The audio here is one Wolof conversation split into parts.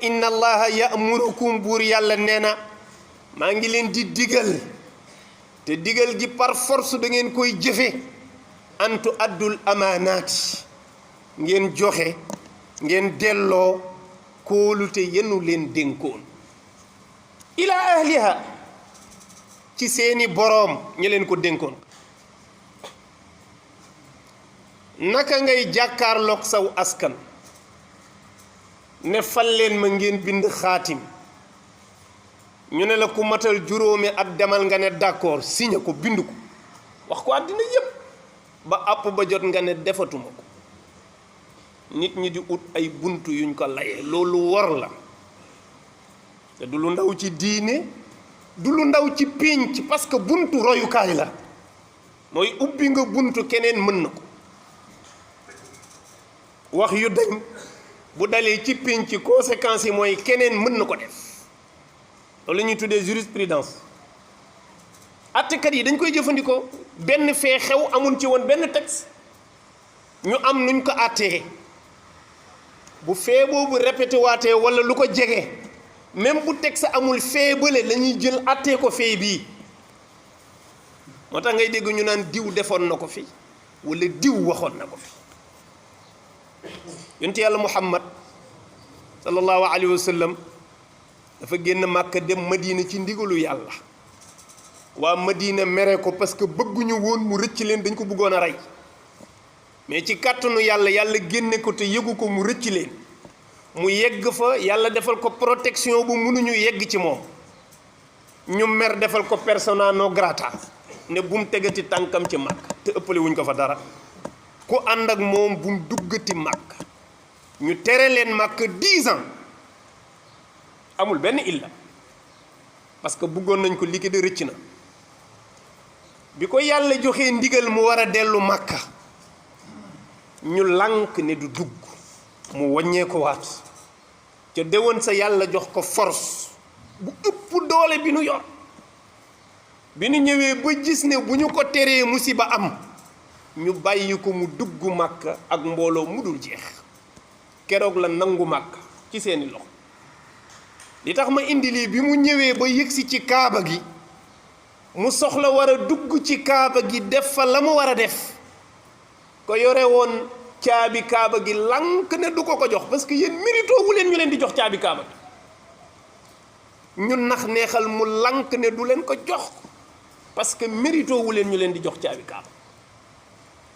inna allaha ya'murukum buur yàlla nee na maa ngi leen di digal te digal gi par force da ngeen koy jëfe antu addul amaanaati ngeen joxe ngeen delloo kóolute yenu leen dénkoon ila ahliha ci seeni boroom ñi leen ko dénkoon naka ngay jàkkaarloog saw askan ne fal leen ma ngeen bind xaatim ñu ne la ku matal juróomi at demal nga ne d'accord signé ko bind ko wax ko àddina yépp ba àpp ba jot nga ne defatuma ko nit ñi di ut ay buntu yuñ ko layee loolu war la te du lu ndaw ci diine du lu ndaw ci pénc parce que buntu royukaay la mooy ubbi nga buntu keneen mën na ko wax yu dañ bu dalee ci pénc conséquences yi mooy keneen mën na ko def loolu la ñuy tuddee jurisprudence attekat yi dañ koy jëfandikoo benn fee xew amul ci woon benn texte ñu am nuñ ko attee bu fee boobu répété waatee wala lu ko jege même bu texte amul fee bële la ñuy jël attee ko fee bii moo tax ngay dégg ñu naan diw defoon na ko fi wala diw waxoon na ko fi yonent yàlla Muhammad sallallahu alayhi wa sallam dafa génn Màkka dem Madina ci ndigalu yàlla waa Madina mere ko parce que bëgguñu woon mu rëcc leen dañ ko bëggoon a rey mais ci kàttanu yàlla yàlla génne ko te yëgu ko mu rëcc leen mu yegg fa yàlla defal ko protection bu mënuñu yegg ci moom ñu mer defal ko persona non grata ne bu mu tegati tànkam ci Màkka te ëppale wuñ ko fa dara ku ànd ak moom bu mu duggati Màkka ñu tere leen Màkka 10 ans amul benn illa parce que bëggoon nañ ko liquider rëcc na bi ko yàlla joxee ndigal mu war a dellu Màkka ñu lànk ne du dugg mu wàññee ko waat ca déwoon sa yàlla jox ko force bu ëpp doole bi nu yor bi nu ñëwee ba gis ne bu ñu ko teree musiba am ñu bàyyi ko mu dugg Màkka ak mbooloo mu dul jeex keroog la nangu Màkka ci seeni loxo li tax ma indi lii bi mu ñëwee ba yëgsi ci kaaba gi mu soxla war a dugg ci kaaba gi def fa la mu war a def ko yore woon caabi kaaba gi lànk ne du ko ko jox parce que yéen mérito wu leen ñu leen di jox caabi kaaba gi ñu nax neexal mu lànk ne du leen ko jox parce que mérito wu leen ñu leen di jox caabi kaaba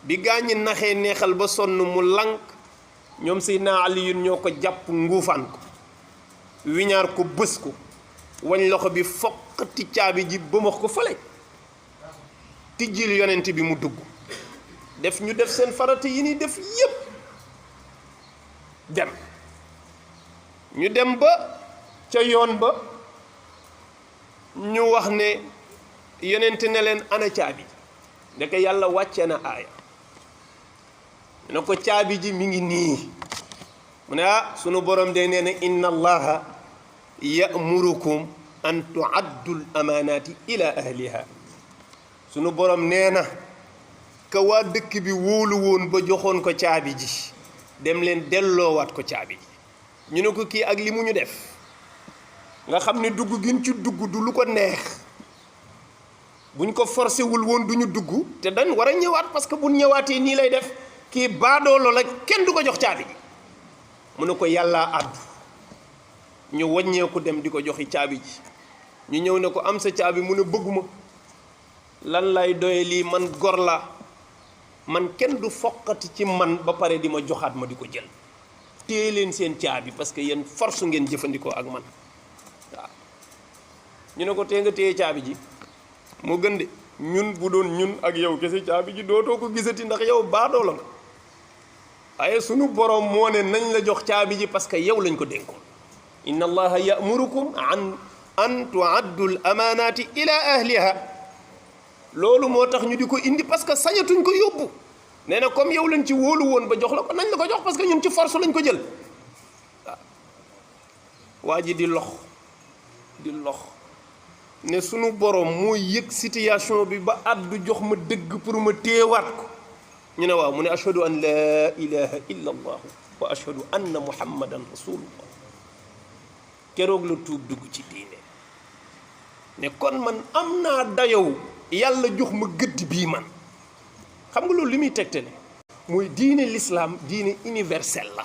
bi gaañi naxee neexal ba sonn mu lànk ñoom Seydina Aliyun ñoo ko jàpp nguufaan ko wiñaar ko bës ko wañ loxo bi foqati caabi ji bëmax ko fële tijjil yonent bi mu dugg def ñu def seen farata yi ni def yépp dem ñu dem ba ca yoon ba ñu wax ne yonent ne leen ana caabi ndeke yàlla wàcce na aaya ne ko caabi ji mi ngi nii mu ne sunu borom de nee na inna allaha ya'murukum an tu'addul amaanaati ila ahliha sunu borom nee na ka waa dëkk bi wóolu woon ba joxoon ko caabi ji dem leen delloowaat ko caabi ji ñu ne ko kii ak li mu ñu def nga xam ne dugg gin ci dugg du lu ko neex buñ ko forcé wul woon du ñu dugg te dañ war a ñëwaat parce que buñ ñëwaatee nii lay def kii baadoolo la kenn du ko jox caabi ji mu ne ko yàllaa àddu ñu wàññeeku dem di ko joxi caabi ji ñu ñëw ne ko am sa caabi mu ne bëgguma lan lay doye lii man gor la man kenn du foqati ci man ba pare di ma joxaat ma di ko jël téye leen seen caabi parce que yéen force ngeen jëfandikoo ak man waaw ñu ne ko tee nga téye caabi ji moo gën de ñun bu doon ñun ak yow kese caabi ji dootoo ko gisati ndax yow baadoo la nga waaye sunu borom moo ne nañ la jox caabi ji parce que yow lañ ko dénkoon inna allaha ya'murukum an tu'addu al amaanaati ila ahliha loolu moo tax ñu di ko indi parce que sañatuñ ko yóbbu nee na comme yow lañ ci wóolu woon ba jox la ko nañ la ko jox parce que ñun ci force lañ ko jël waaw waa ji di lox ne sunu borom moo yëg situation bi ba àddu jox ma dëgg pour ma téewaat ko ñu ne waaw mu ne ashhadu an laa ilaha illa allah wa ashhadu anna muhammadan rasulullah keroog la tuub dugg ci diine ne kon man am naa dayow yàlla jox ma gëdd bii man xam nga loolu li muy tegtale mooy diine l'islam diine universel la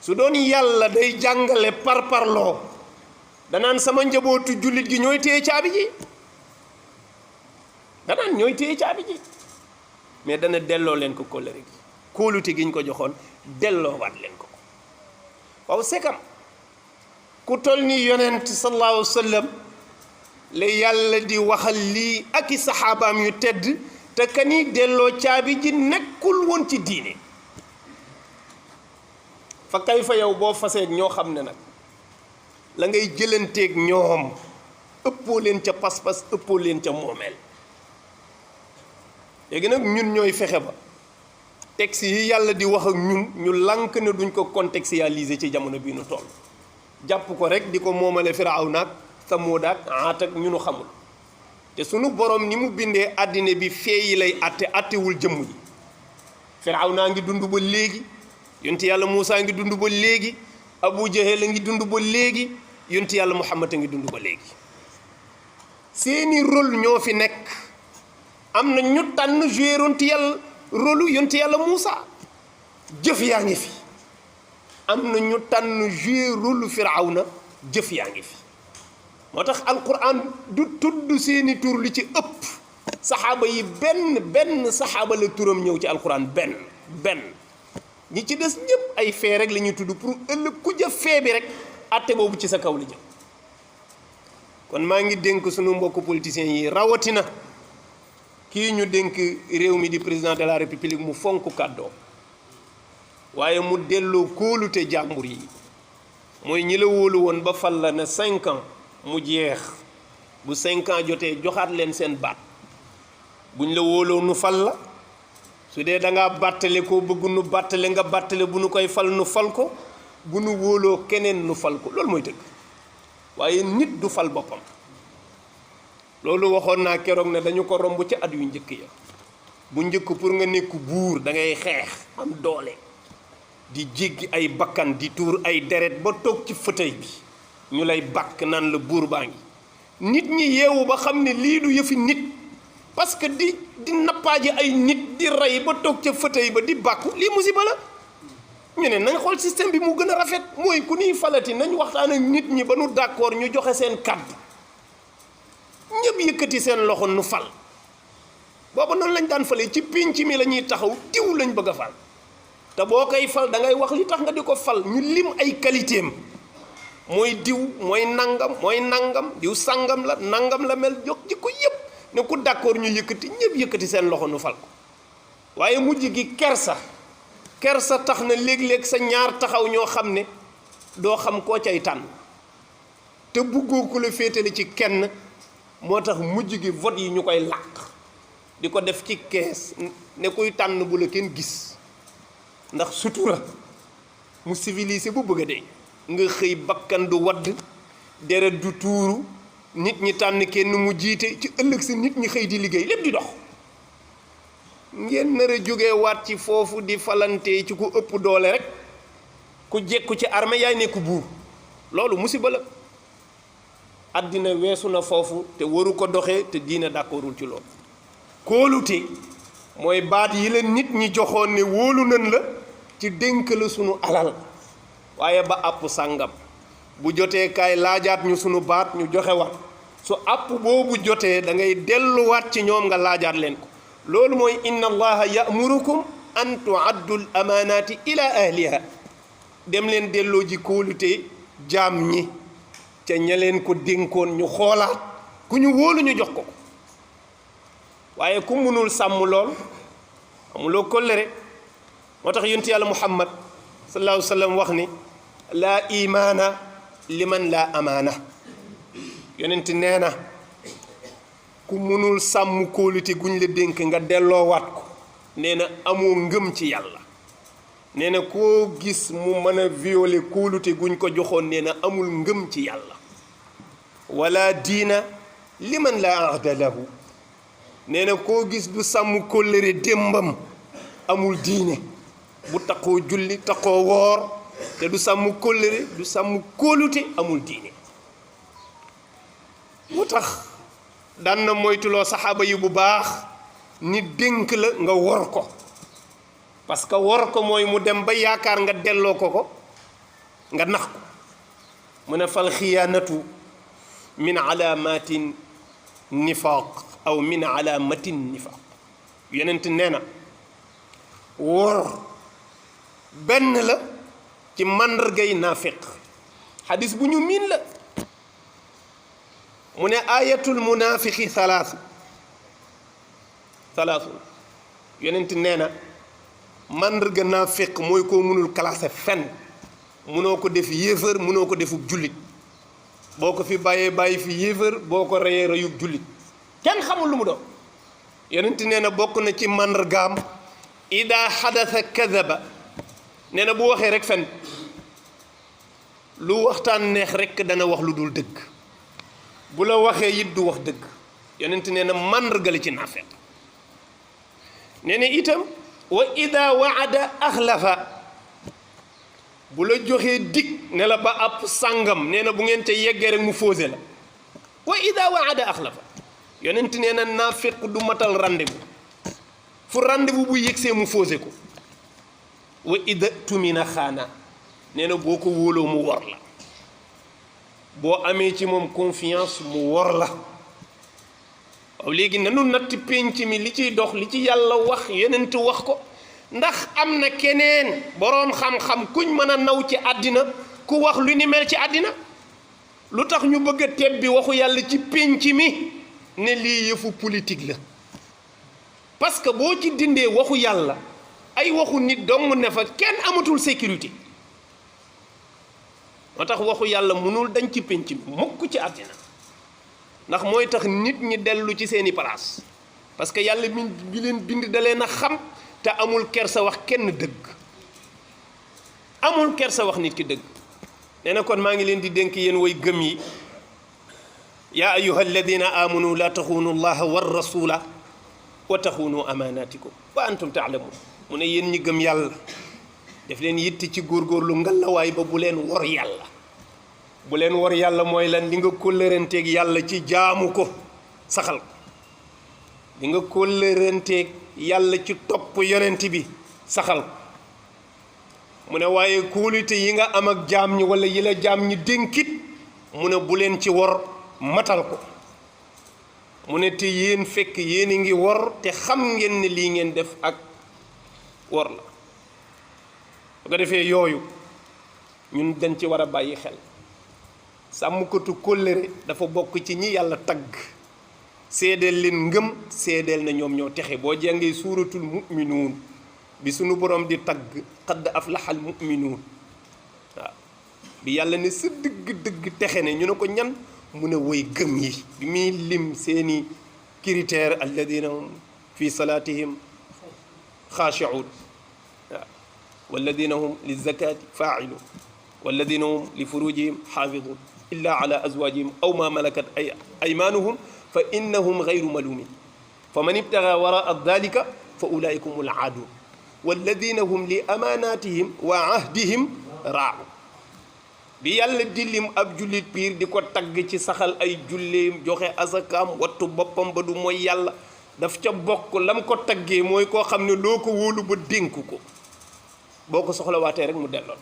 su doon yàlla day jàngale parparloo danaan sama njabootu jullit gi ñooy téye caabi ji danaan ñooy téye caabi ji mais dana delloo leen ko kóllëre gi kóolute gi ñu ko joxoon delloowaat leen ko waaw sekam ku toll ni yonent sallallahu alayhi wa sallam la yàlla di waxal lii ak i saxaabaam yu tedd te kani delloo caabi ji nekkul woon ci diine fa kay fa yow boo faseeg ñoo xam ne nag la ngay jëlanteeg ñoom ëppoo leen ca pas-pas ëppoo leen ca moomeel léegi nag ñun ñooy fexe ba texte yi yàlla di wax ak ñun ñu lànk ne duñ ko contextualiser ci jamono bii nu toll jàpp ko rek di ko moomale Firawna ak Samuud ak Aat ak ñu nu xamul te sunu borom ni mu bindee àddina bi fee yi lay attewul jëmm ji Firawna ngi dund ba léegi yonti yàlla Muusaa ngi dund ba léegi Abu Jahal a ngi dund ba léegi yonti yàlla Muhammad a ngi dund ba léegi seeni rôle ñoo fi nekk am na ñu tànn joué yonti yàlla rôle yonti yàlla Muusaa jëf yaa ngi fi am na ñu tànn joué rôle Firawna jëf yaa ngi fi moo tax alquran du tudd seeni tur li ci ëpp saxaaba yi benn saxaaba la turam ñëw ci alquran benn ñi ci des ñëpp ay fee rek la ñuy tudd pour ëllëg ku jëf fee bi rek atte boobu ci sa kaw la jëm kon maa ngi dénk sunu mbokku politiciens yi rawatina kii ñu dénk réew mi di président de la république mu fonk kàddoo waaye mu delloo kóolute jàmbur yi mooy ñi la wóolu woon ba fal la ne 5 ans mu jeex bu 5 ans jotee joxaat leen seen baat buñ la wóoloo nu fal la su dee da ngaa bàttale ko bëgg nu bàttale nga bàttale bu nu koy fal nu fal ko bu nu wóoloo keneen nu fal ko loolu mooy dëgg waaye nit du fal boppam loolu waxoon naa keroog ne dañu ko romb ci at yu njëkk ya bu njëkk pour nga nekk buur da ngay xeex am doole di jéggi ay bakkan di tuur ay deret ba toog ci fauteuil bi ñu lay bàkk naan la buur baa ngi nit ñi yeewu ba xam ne lii du yëfi nit parce que di nappaaji ay nit di rey ba toog ca fauteuil ba di bàkku lii musiba la ñu ne nañ xool système bi mu gën a rafet mooy ku ñuy falati nañ waxtaan ak nit ñi ba nu d'accord ñu joxe seen kàddu ñëpp yëkkati seen loxo nu fal booba noonu lañ daan falee ci pénc mi la ñuy taxaw diw lañ bëgg a fal te boo koy fal da ngay wax li tax nga di ko fal ñu lim ay qualitéem mooy diw mooy nangam diw sangam la nangam la mel jox ji ko yëpp ne ku d'accord ñu yëkkati ñëpp yëkkati seen loxo nu fal ko waaye mujj gi kersa tax na léeg-léeg sa ñaar taxaw ñoo xam ne doo xam koo cay tànn te buggoo ku la féetale ci kenn moo tax mujj gi vote yi ñu koy làq di ko def ci kees ne kuy tànn bu la kenn gis ndax sutura mu civilisé bu bëgg a dee nga xëy bakkan du wadd deret du tuuru nit ñi tànn kenn mu jiite ci ëllëg si nit ñi xëy di liggéey lépp di dox ngeen nar a jógee waat ci foofu di falante ci ku ëpp doole rek ku jekku ci armée yaay nekk buur loolu musiba la àddina weesu na foofu te waru ko doxee te diina d'accordul ci loolu kóolute mooy baat yi la nit ñi joxoon ne wóolu nan la ci dénk la sunu alal waaye ba àpp sàngam bu jotee kaay laajaat ñu sunu baat ñu joxe wat su àpp boobu jotee da ngay delluwaat ci ñoom nga laajaat leen ko loolu mooy inna allaha ya'murukum an tu'addu al amaanaati ila ahliha dem leen delloo ji kóolute jaam ñi ca ña leen ko dénkoon ñu xoolaat ku ñu wóolu ñu jox ko waaye ku mënul sàmm lool amuloo kóllëre moo tax yonent yàlla muhammad sallallahu alayhi wa sallam wax ni laa imaana liman laa amaana yonent nee na ku mënul sàmm kóolute guñ la dénk nga delloowaat ko nee na amoo ngëm ci yàlla nee na koo gis mu mën a violer kóolute guñ ko joxoon nee na amul ngëm ci yàlla wala diina liman laa ahda lahu nee na koo gis du sàmm kóllëre démbam amul diine bu taxoo julli taxoo woor te du sàmm kóllëre du sàmm kóolute amul diine. moo tax daan na moytuloo saxaaba yi bu baax nit dénk la nga wor ko, parce que wor ko mooy mu dem ba yaakaar nga delloo ko nga nax ko. mu ne fal xiyaanatu min alaamatin nifaaq aw min alaamatin nifaaq. yonent nee na wor benn la ci màndargay naafiq. xadis bu ñu miin la. mu ne ayatul munaafiqi salaasu yonent nee na màndarga naafiq mooy koo mënul classé fenn. mënoo ko def yéefar mënoo ko defub jullit. boo ko fi bàyyi fi yéefar boo ko reyee reyub jullit kenn xamul lu mu doon. yonent nee na bokk na ci màndargaam ida xadasa kadaba. nee na bu waxee rek fen. lu waxtaan neex rek dana wax lu dul dëgg. bu la waxee it du wax dëgg. yonent nee na màndarga la ci naafeq. nee na itam wa ida waada axlafa. bu la joxee dig ne la ba ab sàngam nee na bu ngeen ca yeggee rek mu fausé la. wa ida waada axlafa. yonent nee na naafeq du matal rendez-vous. fu rendez-vous bu yëgsee mu fausé ko. wa ida tumina xaana. nee na boo ko wóoloo mu wor la. boo amee ci moom confiance mu wor la. waaw léegi nanu natt pénc mi li ciy dox li ci yàlla wax yonent wax ko. ndax am na keneen boroom xam-xam kuñ mën a naw ci àddina ku wax lu ni mel ci àddina. lu tax ñu bëgg a tebbi waxu yàlla ci pénc mi ne lii yëfu politique la. parce que boo ci dindee waxu yàlla ay waxu nit dong ne fa kenn amatul sécurité. moo tax waxu yàlla mënul dañ ci pénc mi mukk ci àddina. ndax mooy tax nit ñi dellu ci seeni place. parce que yàlla bi leen bind da leen a xam. te amul kersa wax kenn dëgg. amul kersa wax nit ki dëgg. nee na kon maa ngi leen di dénk yéen way gëm yi. yaa ayyuha alladina amanu la taxuunu llaha war rasula wa taxuunu amanatikum wa antum taalamun. mu ne yéen ñi gëm yàlla def leen yitti ci góorgóorlu ngalawaay ba bu leen wor yàlla. bu leen wor yàlla mooy lan li nga kóllëranteeg yàlla ci jaamu ko saxal ko. li nga kóllëranteeg yàlla ci topp yonent bi saxal ko. mu ne waaye kóolute yi nga am ak jaam ñi wala yi la jaam ñi dénkit mu ne bu leen ci wor matal ko. mu ne te yéen fekk yéen a ngi wor te xam ngeen ne lii ngeen def ak wor la. bu ko defee yooyu ñun dañ ci war a bàyyi xel. sàmmkatu kóllëre dafa bokk ci ñi yàlla tagg. seedeel leen ngëm seedeel na ñoom ñoo texe. boo jàngee suuratul mu'minuun bi sunu borom di tagg qad aflaxal mu'minuun. waaw bi yàlla ne sa dëgg texe ne ñu ne ko ñan mu ne woy gëm yi. bi muy lim seeni critère alladina hum fi salaatihim xaashi'uun. waaw walladina hum li zakaati faa'iluun walladina hum li furujihim xaafiduun illa ala azwaajihim aw ma malakat aymaanuhum fa innahum gayru malumin fa man ibtaga waraa dalika fa ulaika humul aadun walladina hum li amanatihim wa ahdihim raa'u. bi yàlla di lim ab jullit piir di ko tagg ci saxal ay julleem joxe asakaam wattu boppam ba du mooy yàlla daf ca bokk lam ko taggee mooy koo xam ne loo ko wóolu ba dénk ko boo ko soxlawaatee rek mu delloo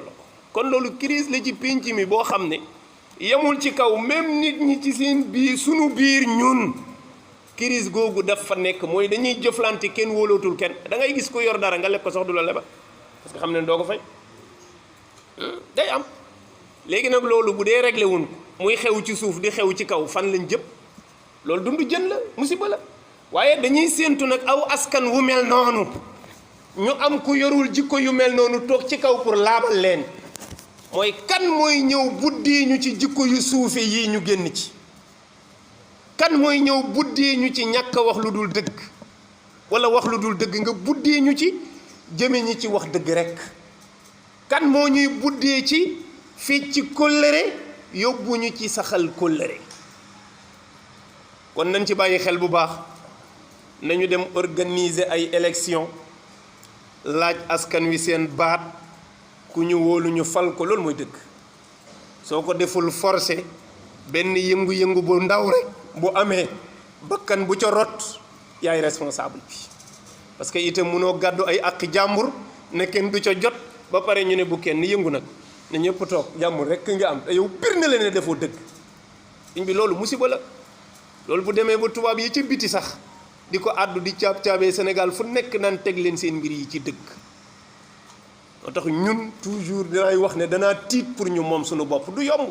la ko kon loolu crise la ci pénc mi boo xam ne yemul ci kaw même nit ñi ci seen biir sunu biir ñun crise googu daf fa nekk mooy dañuy jëflante kenn wóolootul kenn. da ngay gis ko yor dara nga leb ko sax du la lebal parce que xam ne doo ko fay. day am léegi nag loolu bu dee réglé wuñ ko muy xew ci suuf di xew ci kaw fan lañ jëm. loolu dundu jën la musiba la. waaye dañuy séentu nag aw askan wu mel noonu ñu am ku yorul jikko yu mel noonu toog ci kaw pour laabal leen. mooy kan mooy ñëw buddi ñu ci jikko yu suufe yii ñu génn ci. kan mooy ñëw buddi ñu ci ñàkk wax lu dul dëgg wala wax lu dul dëgg nga buddi ñu ci jëme ñi ci wax dëgg rekk. kan moo ñuy buddee ci fii ci kóllëre yóbbu ñu ci saxal kóllëre. kon nañ ci bàyyi xel bu baax nañu dem organiser ay élection laaj askan wi seen baat ku ñu wóolu ñu fal ko loolu mooy dëgg soo ko deful forcé benn yëngu-yëngu bu ndaw rek bu amee bakkan bu ca rot yaay responsable bi parce que itam mënoo gàddu ay àq jàmbur ne kenn du ca jot ba pare ñu ne bu kenn yëngu nag ne ñëpp toog jàmbur rek nga am te yow pir na leen ne defoo dëgg sëñ bi loolu musiba la loolu bu demee ba tubaab yi ci biti sax di ko àddu di caab-caabee Sénégal fu nekk naan teg leen seen mbir yi ci dëgg moo tax ñun toujours dinay wax ne danaa tiit pour ñu moom suñu bopp du yomb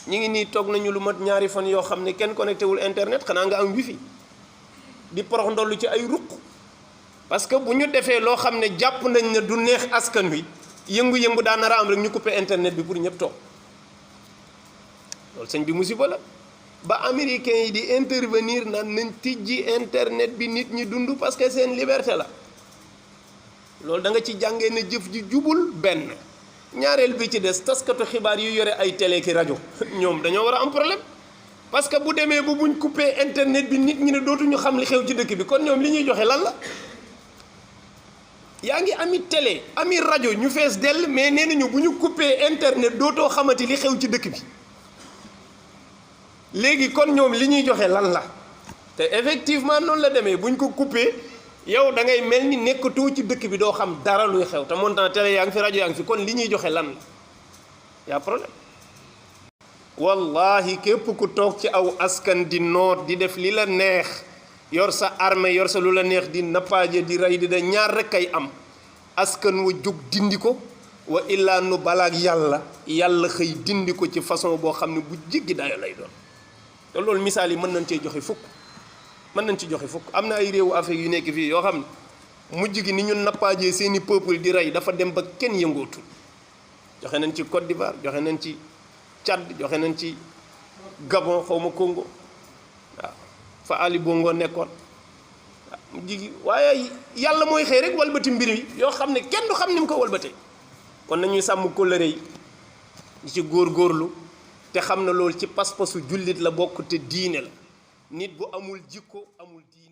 ñu ngi nii toog nañu lu mat ñaari fan yoo xam ne kenn connecté wul internet xanaa nga am wifi di porox ndollu ci ay ruq parce que bu ñu defee loo xam ne jàpp nañ ne du neex askan wi yëngu-yëngu daa nar a am rek ñu coupé internet bi pour ñëpp toog loolu sëñ bi musiba la ba américains yi di intervenir naan nañ tijji internet bi nit ñi dund parce que seen liberté la loolu da nga ci jàngee ne jëf ji jubul benn ñaareel bi ci des taskatu xibaar yu yore ay télé ki rajo ñoom dañoo war a am problème parce que bu demee ba buñ coupé internet bi nit ñi ne dootuñu xam li xew ci dëkk bi kon ñoom li ñuy joxe lan la yaa ngi ami télé ami rajo ñu fees dell mais nee nañu bu ñu coupé internet dootoo xamati li xew ci dëkk bi léegi kon ñoom li ñuy joxe lan la te effectivement noonu la demee buñ ko coupé yow da ngay mel ni nekkatoo ci dëkk bi doo xam dara luy xew te montant télé yaa ngi fi rajo yaa ngi fi kon li ñuy joxe lan la yaa problème wallahi képp ku toog ci aw askan di noot di def li la neex yor sa armée yor sa lu la neex di nappaaje di rey di da ñaar rek kay am askan wa jóg dindi ko wa illaa nu balaak yàlla xëy dindi ko ci façon boo xam ne bu jéggi dayo lay doon te loolu misaal yi mën nañ cee joxe fukk am na ay réewu Afrique yu nekk fii yoo xam ne mujj gi ni ñu nappaajee seeni peuple di rey dafa dem ba kenn yëngootul joxe nañ ci Côte d'Ivoire joxe nañ ci Tchad joxe nañ ci Gabon xawma Congo waaw fa Ali Bongo nekkoon waaw mujj gi waaye yàlla mooy xëy rek walbati mbir yi yoo xam ne kenn du xam ni mu ko walbatee kon nañuy sàmm kóllëre yi di ci góorgóorlu te xam na loolu ci pas-pasu jullit la bokk te diine la nit bu amul jikko amul diine